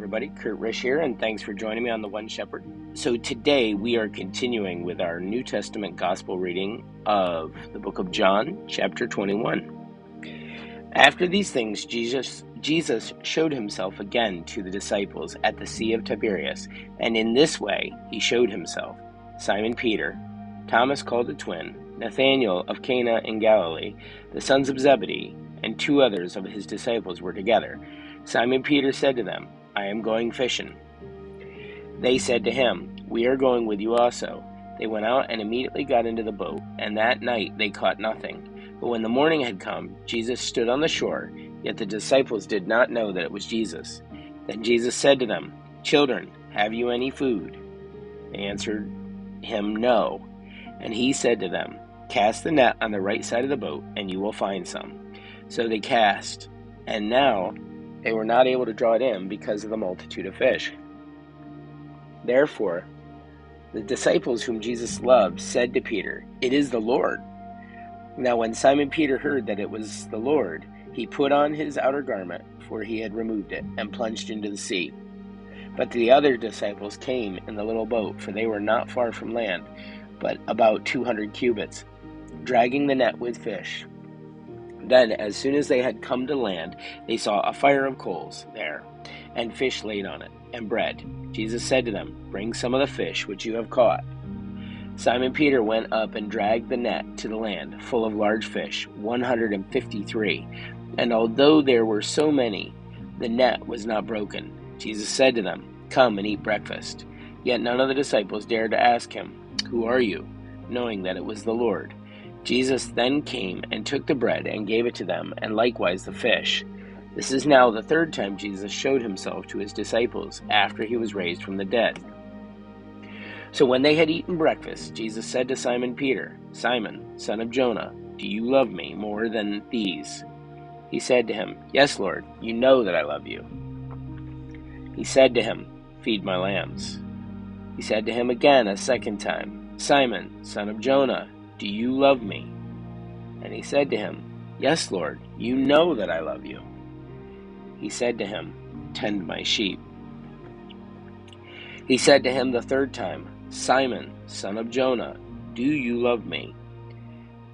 everybody. Kurt Risch here, and thanks for joining me on The One Shepherd. So today we are continuing with our New Testament Gospel reading of the book of John, chapter 21. After these things, Jesus showed himself again to the disciples at the Sea of Tiberias, and in this way he showed himself: Simon Peter, Thomas called the twin, Nathanael of Cana in Galilee, the sons of Zebedee, and two others of his disciples were together. Simon Peter said to them, "I am going fishing." They said to him, "We are going with you also." They went out and immediately got into the boat, and that night they caught nothing. But when the morning had come, Jesus stood on the shore, yet the disciples did not know that it was Jesus. Then Jesus said to them, "Children, have you any food?" They answered him, "No." And he said to them, "Cast the net on the right side of the boat, and you will find some." So they cast, and now they were not able to draw it in because of the multitude of fish. Therefore, the disciples whom Jesus loved said to Peter, "It is the Lord." Now when Simon Peter heard that it was the Lord, he put on his outer garment, for he had removed it, and plunged into the sea. But the other disciples came in the little boat, for they were not far from land, but about 200 cubits, dragging the net with fish. Then, as soon as they had come to land, they saw a fire of coals there, and fish laid on it, and bread. Jesus said to them, "Bring some of the fish which you have caught." Simon Peter went up and dragged the net to the land, full of large fish, 153. And although there were so many, the net was not broken. Jesus said to them, "Come and eat breakfast." Yet none of the disciples dared to ask him, "Who are you?" knowing that it was the Lord. Jesus then came and took the bread and gave it to them, and likewise the fish. This is now the third time Jesus showed himself to his disciples after he was raised from the dead. So when they had eaten breakfast, Jesus said to Simon Peter, "Simon, son of Jonah, do you love me more than these?" He said to him, "Yes, Lord, you know that I love you." He said to him, "Feed my lambs." He said to him again a second time, "Simon, son of Jonah, do you love me?" And he said to him, "Yes, Lord, you know that I love you." He said to him, "Tend my sheep." He said to him the third time, "Simon, son of Jonah, do you love me?"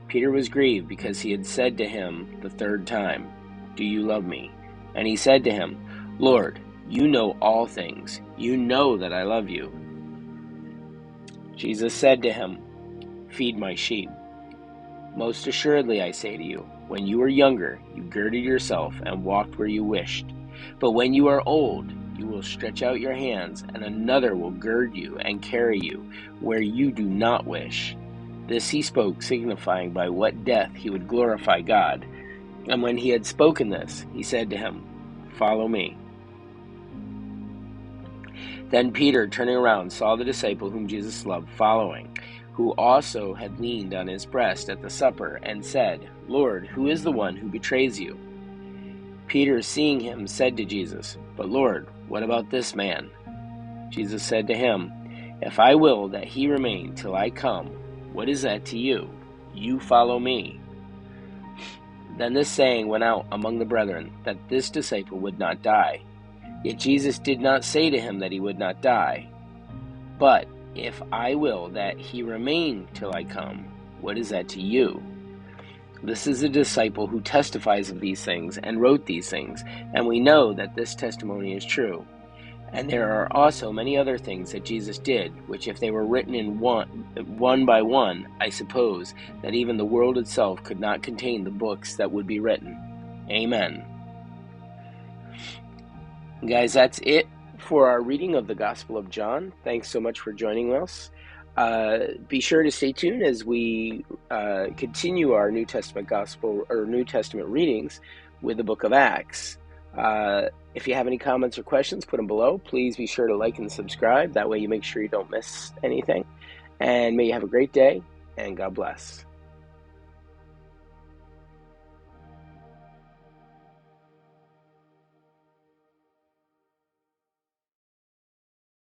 Peter was grieved because he had said to him the third time, "Do you love me?" And he said to him, "Lord, you know all things. You know that I love you." Jesus said to him, "Feed my sheep. Most assuredly I say to you, when you were younger, you girded yourself and walked where you wished. But when you are old, you will stretch out your hands, and another will gird you and carry you where you do not wish." This he spoke, signifying by what death he would glorify God. And when he had spoken this, he said to him, "Follow me." Then Peter, turning around, saw the disciple whom Jesus loved following, who also had leaned on his breast at the supper, and said, "Lord, who is the one who betrays you?" Peter, seeing him, said to Jesus, "But Lord, what about this man?" Jesus said to him, "If I will that he remain till I come, what is that to you? You follow me." Then this saying went out among the brethren, that this disciple would not die. Yet Jesus did not say to him that he would not die. But, "If I will that he remain till I come, what is that to you?" This is a disciple who testifies of these things and wrote these things, and we know that this testimony is true. And there are also many other things that Jesus did, which if they were written in one by one, I suppose that even the world itself could not contain the books that would be written. Amen. Guys, that's it for our reading of the Gospel of John. Thanks so much for joining us. Be sure to stay tuned as we continue our New Testament Gospel or New Testament readings with the book of Acts. If you have any comments or questions, put them below. Please be sure to like and subscribe. That way you make sure you don't miss anything. And may you have a great day, and God bless.